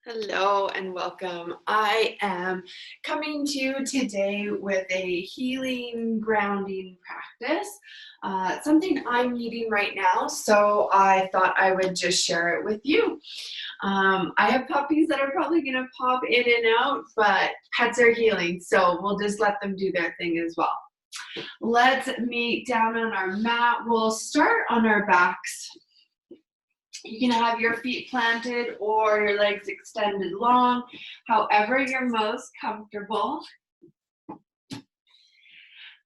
Hello and welcome. I am coming to you today with a healing grounding practice, something I'm needing right now. So I thought I would just share it with you. I have puppies that are probably going to pop in and out, but pets are healing. So we'll just let them do their thing as well. Let's meet down on our mat. We'll start on our backs. You can have your feet planted or your legs extended long, however you're most comfortable.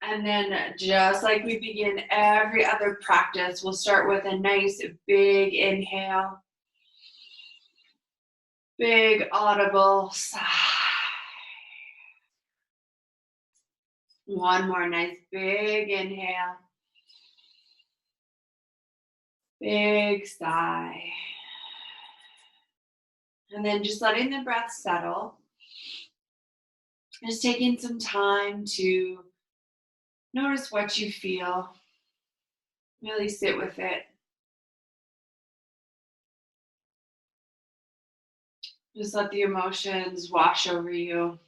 And then just like we begin every other practice, we'll start with a nice big inhale, big audible sigh. One more nice big inhale, big sigh. And then just letting the breath settle. Just taking some time to notice what you feel. Really sit with it. Just let the emotions wash over you.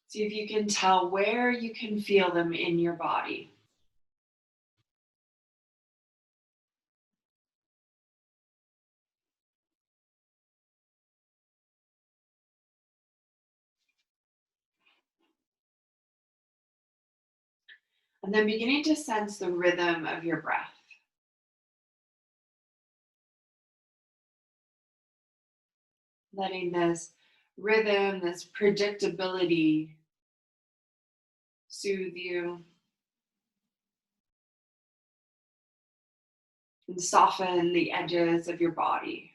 See if you can tell where you can feel them in your body. And then beginning to sense the rhythm of your breath. Letting this rhythm, this predictability soothe you and soften the edges of your body.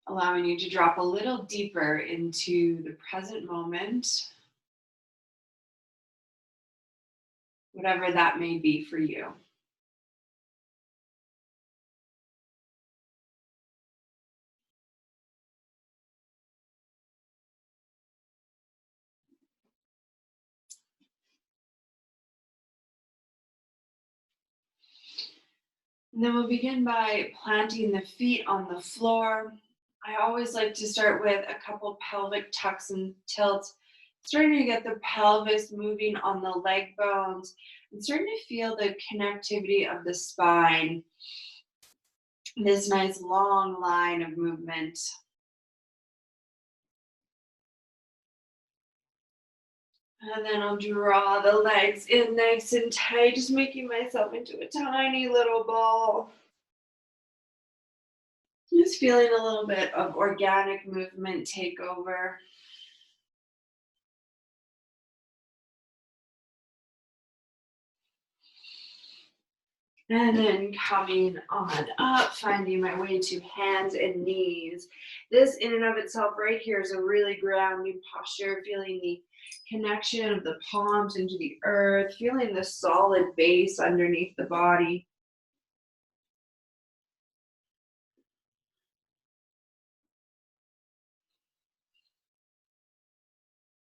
Allowing you to drop a little deeper into the present moment, whatever that may be for you. And then we'll begin by planting the feet on the floor. I always like to start with a couple pelvic tucks and tilts, starting to get the pelvis moving on the leg bones and starting to feel the connectivity of the spine. This nice long line of movement. And then I'll draw the legs in nice and tight, just making myself into a tiny little ball. Just feeling a little bit of organic movement take over. And then coming on up, finding my way to hands and knees. This in and of itself right here is a really grounding posture, feeling the connection of the palms into the earth, feeling the solid base underneath the body.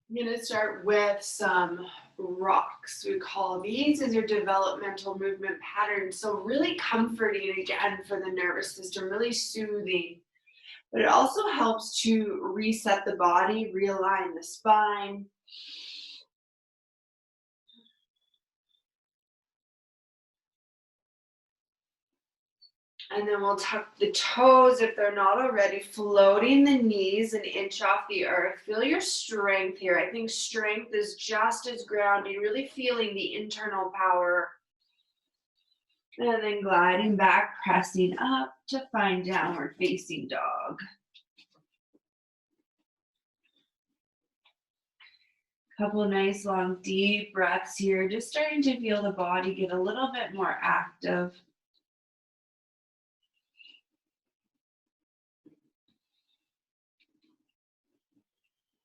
I'm going to start with some rocks. We call these as your developmental movement patterns. So really comforting again for the nervous system, really soothing. But it also helps to reset the body, realign the spine. And then we'll tuck the toes if they're not already, floating the knees an inch off the earth. Feel your strength here. I think strength is just as grounding, really feeling the internal power. And then gliding back, pressing up to find downward facing dog. Couple of nice long deep breaths here, just starting to feel the body get a little bit more active.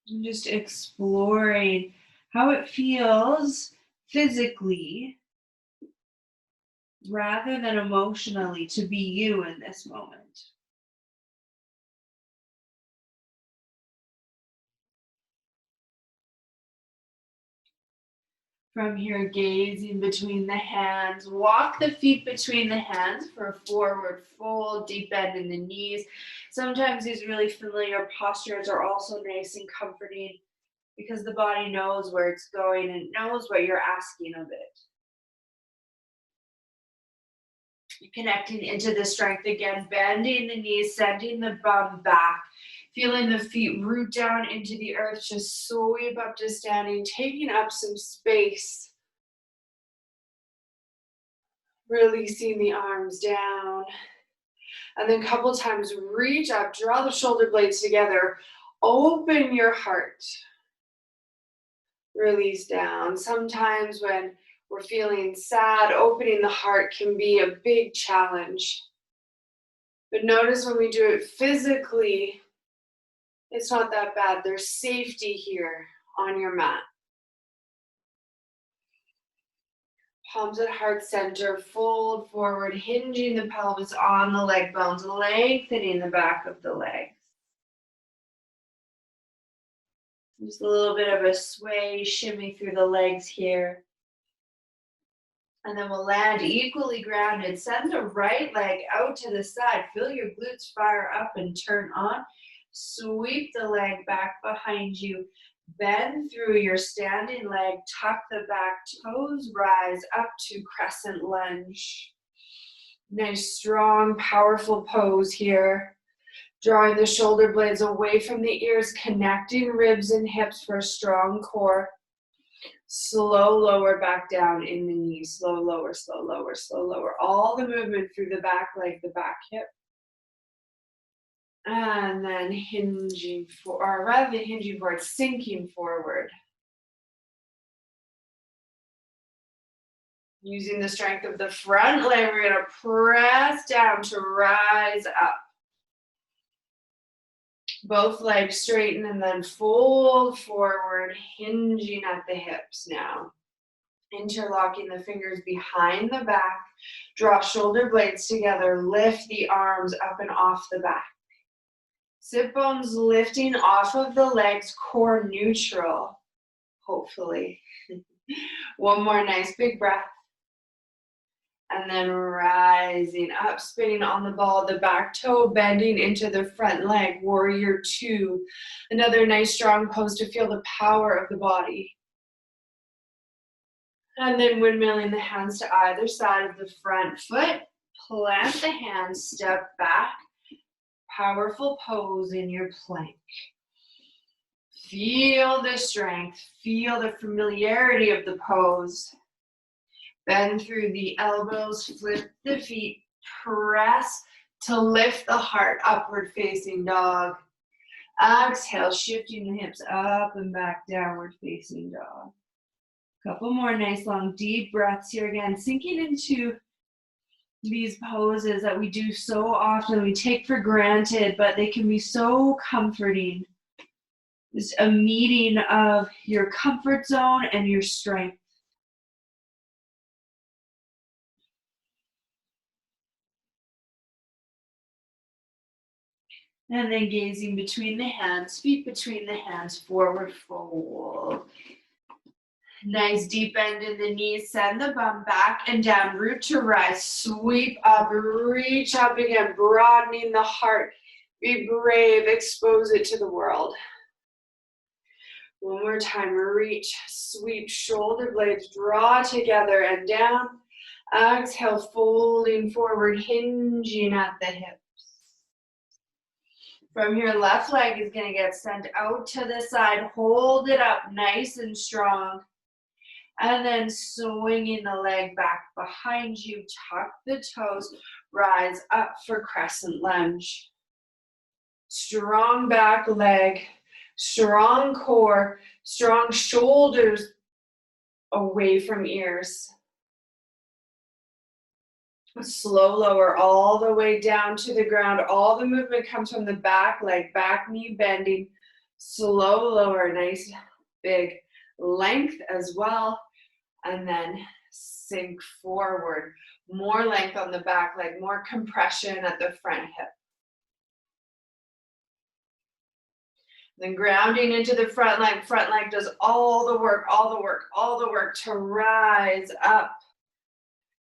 And just exploring how it feels physically rather than emotionally to be you in this moment. From here, gazing between the hands. Walk the feet between the hands for a forward fold, deep bend in the knees. Sometimes these really familiar postures are also nice and comforting because the body knows where it's going and knows what you're asking of it. Connecting into the strength again, bending the knees, sending the bum back, feeling the feet root down into the earth, just sweep up to standing, taking up some space, releasing the arms down, and then a couple times reach up, draw the shoulder blades together, open your heart, release down. Sometimes when we're feeling sad, opening the heart can be a big challenge. But notice when we do it physically, it's not that bad. There's safety here on your mat. Palms at heart center, fold forward, hinging the pelvis on the leg bones, lengthening the back of the legs. Just a little bit of a sway, shimmy through the legs here. And then we'll land equally grounded. Send the right leg out to the side. Feel your glutes fire up and turn on. Sweep the leg back behind you. Bend through your standing leg. Tuck the back toes. Rise up to crescent lunge. Nice, strong, powerful pose here. Drawing the shoulder blades away from the ears. Connecting ribs and hips for a strong core. Slow lower back down in the knees. Slow lower, slow lower, slow lower. All the movement through the back leg, the back hip. And then hinging for, or rather than hinging forward, sinking forward. Using the strength of the front leg, we're going to press down to rise up. Both legs straighten and then fold forward, hinging at the hips now. Interlocking the fingers behind the back. Draw shoulder blades together. Lift the arms up and off the back. Sit bones lifting off of the legs, core neutral, hopefully. One more nice big breath. And then rising up, spinning on the ball, the back toe bending into the front leg, warrior two. Another nice strong pose to feel the power of the body. And then windmilling the hands to either side of the front foot. Plant the hands, step back. Powerful pose in your plank. Feel the strength, feel the familiarity of the pose. Bend through the elbows, flip the feet, press to lift the heart, upward facing dog. Exhale, shifting the hips up and back, downward facing dog. Couple more nice long deep breaths here again, sinking into these poses that we do so often, we take for granted, but they can be so comforting. It's a meeting of your comfort zone and your strength. And then gazing between the hands, feet between the hands, forward fold. Nice deep bend in the knees, send the bum back and down, root to rise, sweep up, reach up again, broadening the heart. Be brave, expose it to the world. One more time, reach, sweep, shoulder blades, draw together and down. Exhale, folding forward, hinging at the hips. From here, left leg is going to get sent out to the side. Hold it up nice and strong. And then swinging the leg back behind you. Tuck the toes. Rise up for crescent lunge. Strong back leg. Strong core. Strong shoulders away from ears. Slow lower all the way down to the ground. All the movement comes from the back leg, back knee bending. Slow lower, nice big length as well. And then sink forward. More length on the back leg, more compression at the front hip. Then grounding into the front leg. Front leg does all the work, all the work, all the work to rise up.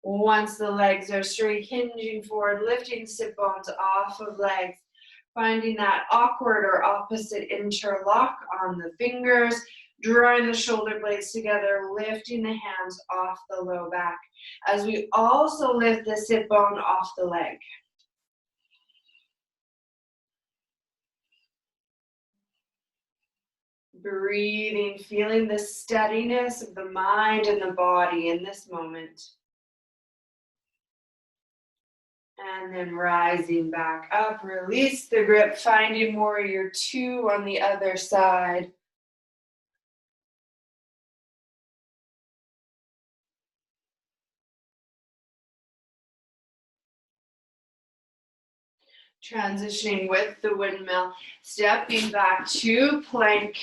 Once the legs are straight, hinging forward, lifting sit bones off of legs. Finding that awkward or opposite interlock on the fingers. Drawing the shoulder blades together, lifting the hands off the low back. As we also lift the sit bone off the leg. Breathing, feeling the steadiness of the mind and the body in this moment. And then rising back up, release the grip, finding warrior two on the other side. Transitioning with the windmill, stepping back to plank.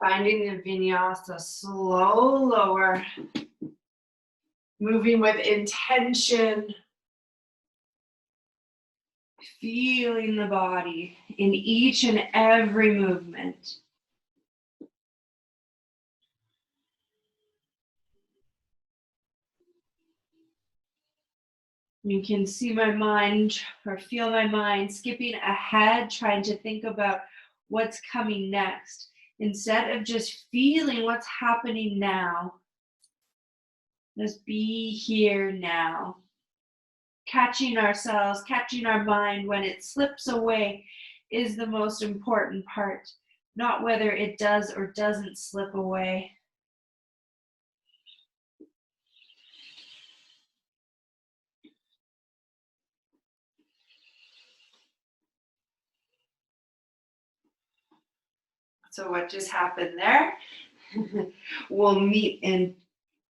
Finding the vinyasa, slow lower. Moving with intention. Feeling the body in each and every movement. You can see my mind or feel my mind skipping ahead, trying to think about what's coming next. Instead of just feeling what's happening now, just be here now. Catching ourselves, catching our mind when it slips away is the most important part, not whether it does or doesn't slip away. So what just happened there? We'll meet in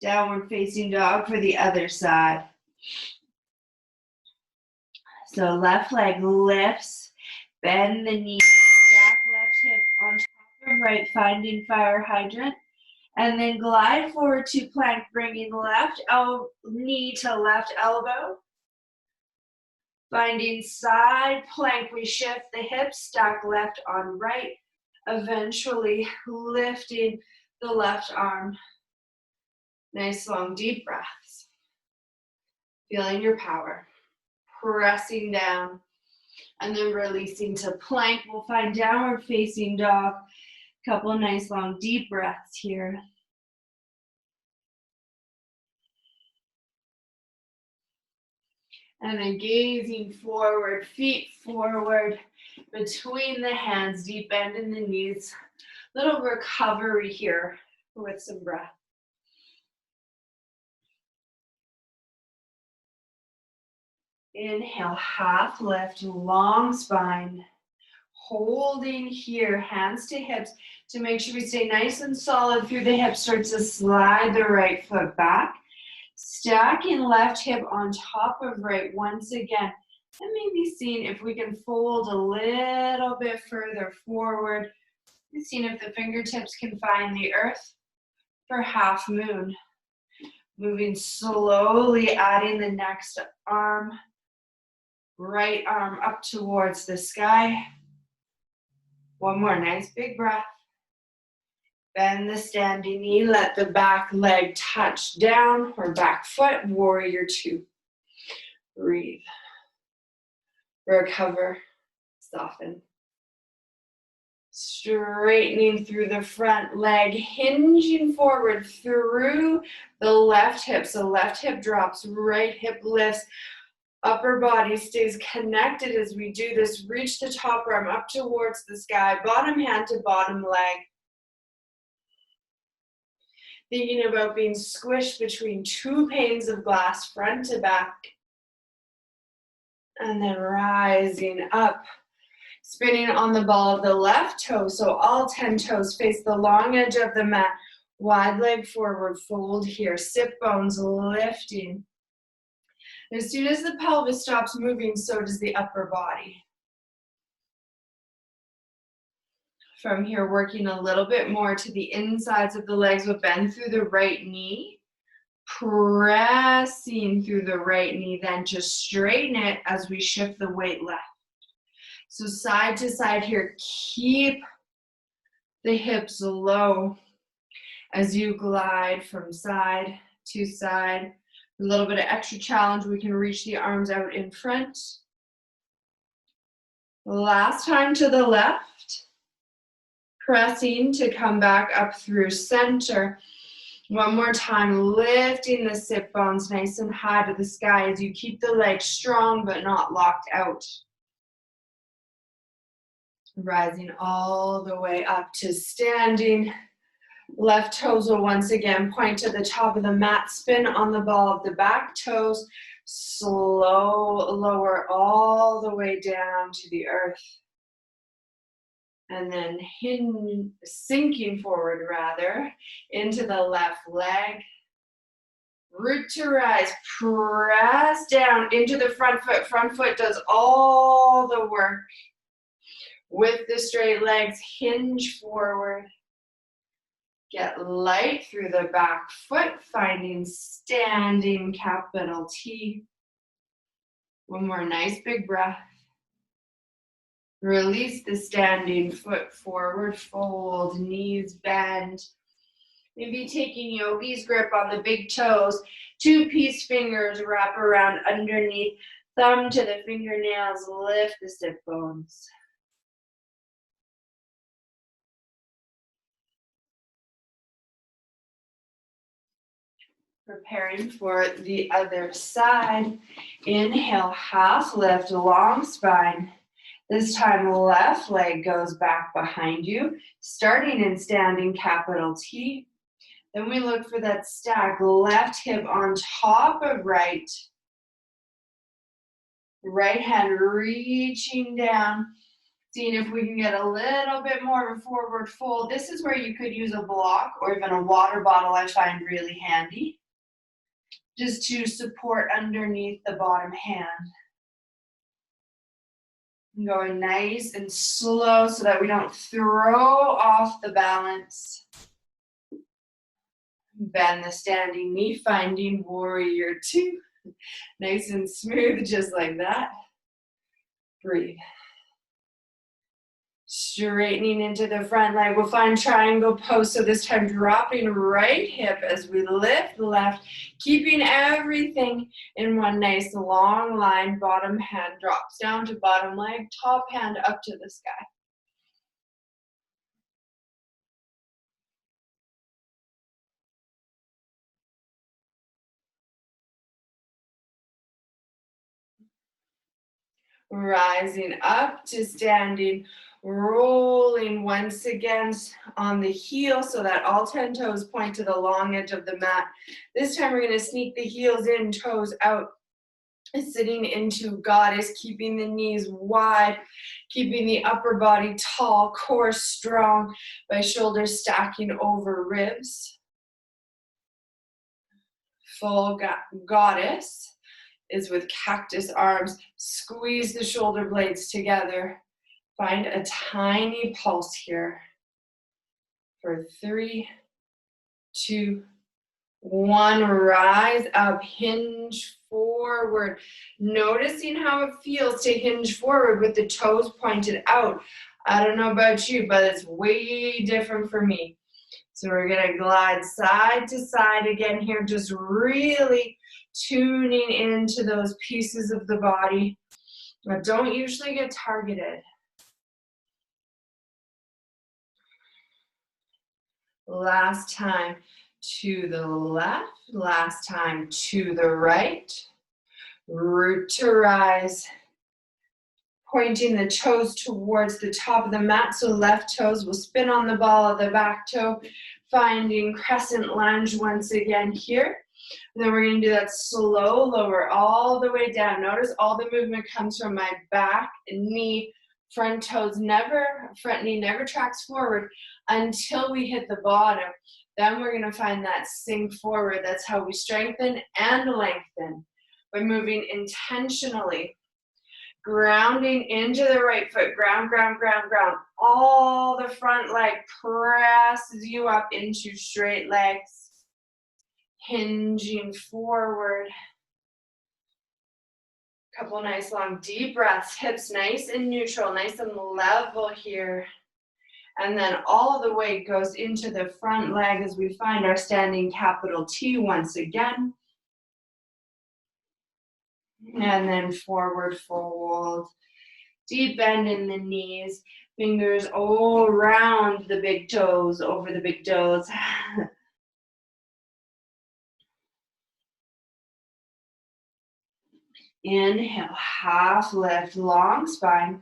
downward facing dog for the other side. So left leg lifts, bend the knee, stack left hip on top of right, finding fire hydrant, and then glide forward to plank, bringing left knee to left elbow. Finding side plank, we shift the hips, stack left on right, eventually lifting the left arm. Nice long deep breaths. Feeling your power. Pressing down and then releasing to plank. We'll find downward facing dog. Couple nice long deep breaths here. And then gazing forward, feet forward between the hands, deep bend in the knees. Little recovery here with some breath. Inhale, half lift, long spine. Holding here, hands to hips to make sure we stay nice and solid through the hips. Start to slide the right foot back. Stacking left hip on top of right once again. And maybe seeing if we can fold a little bit further forward. Seeing if the fingertips can find the earth for half moon. Moving slowly, adding the next arm. Right arm up towards the sky. One more nice big breath. Bend the standing knee, let the back leg touch down or back foot, warrior two. Breathe. Recover, soften. Straightening through the front leg, hinging forward through the left hip. So left hip drops, right hip lifts. Upper body stays connected as we do this. Reach the top arm up towards the sky, bottom hand to bottom leg. Thinking about being squished between two panes of glass, front to back. And then rising up, spinning on the ball of the left toe. So all 10 toes face the long edge of the mat. Wide leg forward, fold here. Sit bones lifting. As soon as the pelvis stops moving, so does the upper body. From here, working a little bit more to the insides of the legs. We'll bend through the right knee. Pressing through the right knee, then just straighten it as we shift the weight left. So side to side here, keep the hips low as you glide from side to side. A little bit of extra challenge, we can reach the arms out in front. Last time to the left. Pressing to come back up through center. One more time, lifting the sit bones nice and high to the sky as you keep the legs strong but not locked out. Rising all the way up to standing. Left toes will once again point to the top of the mat, spin on the ball of the back toes, slow lower all the way down to the earth. And then sinking forward rather into the left leg. Root to rise, press down into the front foot. Front foot does all the work. With the straight legs, hinge forward. Get light through the back foot, finding standing capital T. One more nice big breath. Release the standing foot forward, fold, knees bend. Maybe taking yogi's grip on the big toes. Two-piece fingers wrap around underneath. Thumb to the fingernails, lift the sit bones. Preparing for the other side. Inhale, half lift, long spine. This time, left leg goes back behind you, starting in standing capital T. Then we look for that stack, left hip on top of right. Right hand reaching down, seeing if we can get a little bit more of a forward fold. This is where you could use a block or even a water bottle, I find really handy, just to support underneath the bottom hand. Going nice and slow so that we don't throw off the balance. Bend the standing knee, finding warrior two. Nice and smooth, just like that. Breathe. Straightening into the front leg, we'll find triangle pose. So this time dropping right hip as we lift left, keeping everything in one nice long line. Bottom hand drops down to bottom leg, top hand up to the sky. Rising up to standing, rolling once again on the heel so that all 10 toes point to the long edge of the mat. This time we're going to sneak the heels in, toes out, sitting into goddess, keeping the knees wide, keeping the upper body tall, core strong by shoulders stacking over ribs. Full goddess is with cactus arms. Squeeze the shoulder blades together. Find a tiny pulse here for 3, 2, 1. Rise up, hinge forward. Noticing how it feels to hinge forward with the toes pointed out. I don't know about you, but it's way different for me. So we're gonna glide side to side again here, just really tuning into those pieces of the body that don't usually get targeted. Last time to the left, last time to the right. Root to rise, pointing the toes towards the top of the mat, so left toes will spin on the ball of the back toe, finding crescent lunge once again here. And then we're going to do that slow lower all the way down. Notice all the movement comes from my back and knee. Front knee never tracks forward until we hit the bottom. Then we're going to find that sink forward. That's how we strengthen and lengthen by moving intentionally. Grounding into the right foot, ground, ground, ground, ground. All the front leg presses you up into straight legs. Hinging forward. Couple nice long deep breaths, hips nice and neutral, nice and level here. And then all the weight goes into the front leg as we find our standing capital T once again. And then forward fold. Deep bend in the knees. Fingers all around the big toes, over the big toes. Inhale, half lift, long spine.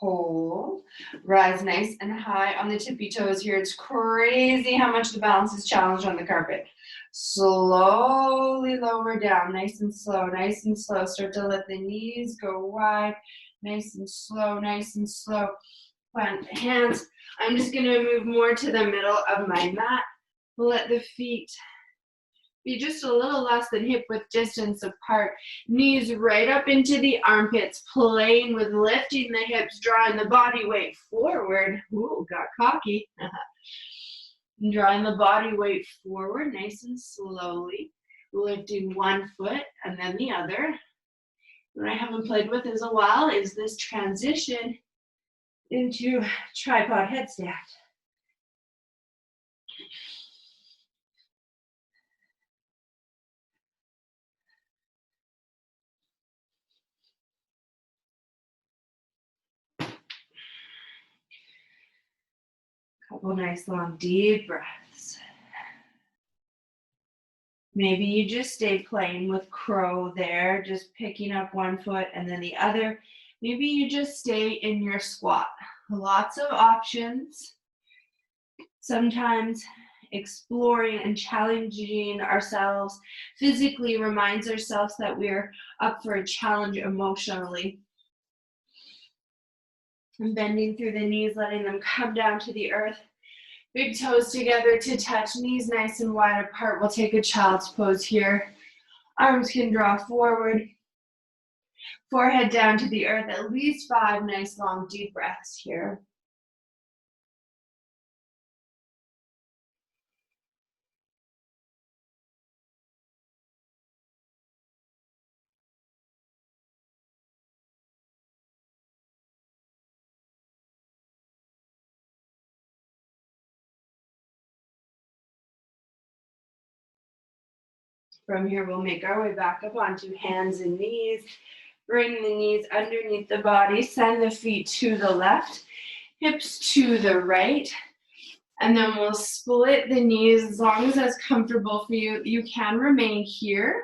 Hold. Rise nice and high on the tippy toes here. It's crazy how much the balance is challenged on the carpet. Slowly lower down, nice and slow, nice and slow. Start to let the knees go wide, nice and slow, nice and slow. Plant hands. I'm just going to move more to the middle of my mat. Let the feet be just a little less than hip width distance apart. Knees right up into the armpits, playing with lifting the hips, drawing the body weight forward. Ooh, got cocky. Drawing the body weight forward, nice and slowly. Lifting one foot and then the other. What I haven't played with in a while is this transition into tripod headstand. Couple nice long deep breaths. Maybe you just stay playing with crow there, just picking up one foot and then the other. Maybe you just stay in your squat. Lots of options. Sometimes exploring and challenging ourselves physically reminds ourselves that we're up for a challenge emotionally. And bending through the knees, letting them come down to the earth. Big toes together to touch, knees nice and wide apart. We'll take a child's pose here. Arms can draw forward. Forehead down to the earth, at least 5 nice long deep breaths here. From here, we'll make our way back up onto hands and knees. Bring the knees underneath the body. Send the feet to the left, hips to the right. And then we'll split the knees as long as that's comfortable for you. You can remain here.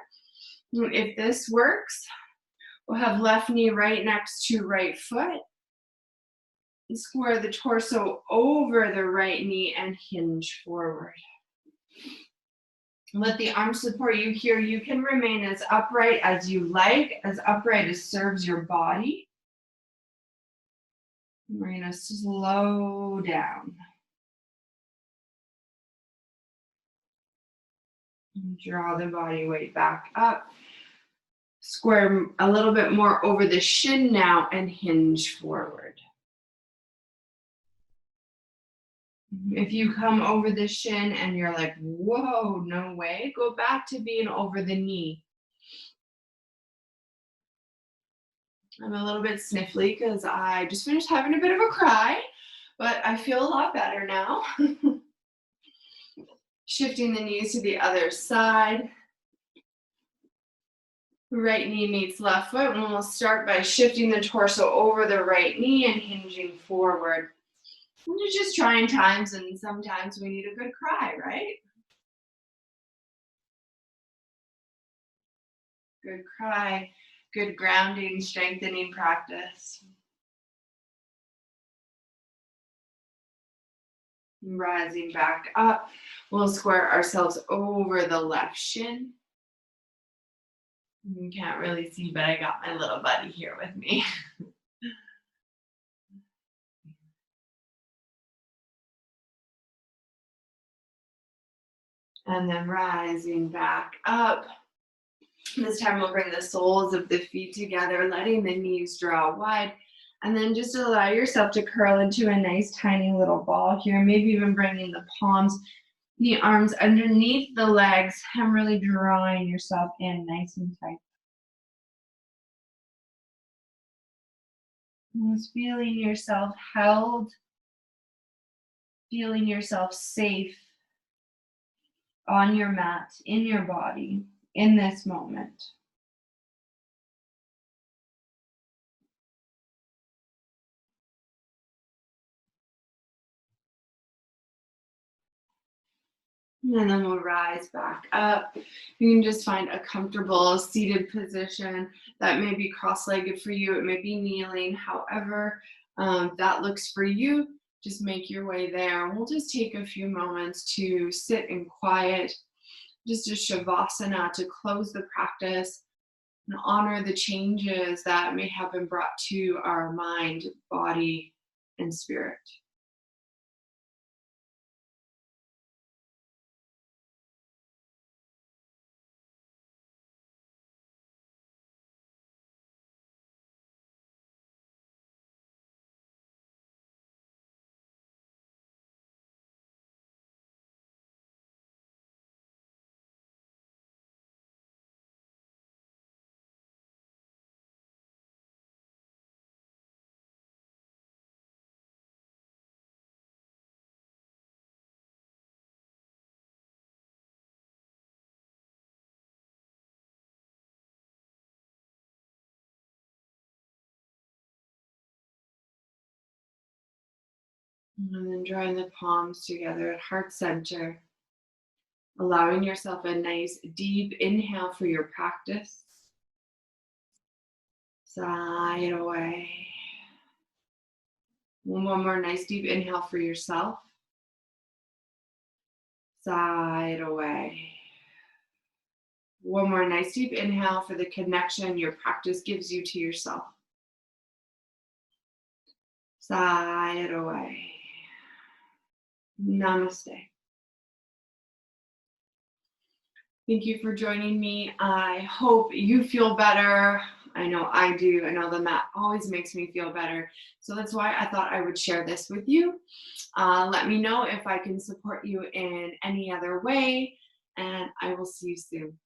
If this works, we'll have left knee right next to right foot. Square the torso over the right knee and hinge forward. Let the arms support you here. You can remain as upright as you like, as upright as serves your body. We're going to slow down. Draw the body weight back up. Square a little bit more over the shin now and hinge forward. If you come over the shin and you're like, whoa, no way, go back to being over the knee. I'm a little bit sniffly because I just finished having a bit of a cry, but I feel a lot better now. Shifting the knees to the other side. Right knee meets left foot, and we'll start by shifting the torso over the right knee and hinging forward. It's just trying times, and sometimes we need a good cry, right? Good cry, good grounding, strengthening practice. Rising back up, we'll square ourselves over the left shin. You can't really see, but I got my little buddy here with me. And then rising back up. This time we'll bring the soles of the feet together, letting the knees draw wide. And then just allow yourself to curl into a nice tiny little ball here. Maybe even bringing the palms, the arms underneath the legs, and really drawing yourself in nice and tight. Just feeling yourself held, feeling yourself safe on your mat, in your body, in this moment. And then we'll rise back up. You can just find a comfortable seated position that may be cross-legged for you. It may be kneeling, however that looks for you. Just make your way there. And we'll just take a few moments to sit in quiet, just a shavasana to close the practice and honor the changes that may have been brought to our mind, body, and spirit. And then drawing the palms together at heart center, allowing yourself a nice deep inhale for your practice. Sigh it away. One more nice deep inhale for yourself. Sigh it away. One more nice deep inhale for the connection your practice gives you to yourself. Sigh it away. Namaste. Thank you for joining me. I hope you feel better. I know I do. I know the mat always makes me feel better. So that's why I thought I would share this with you. Let me know if I can support you in any other way, and I will see you soon.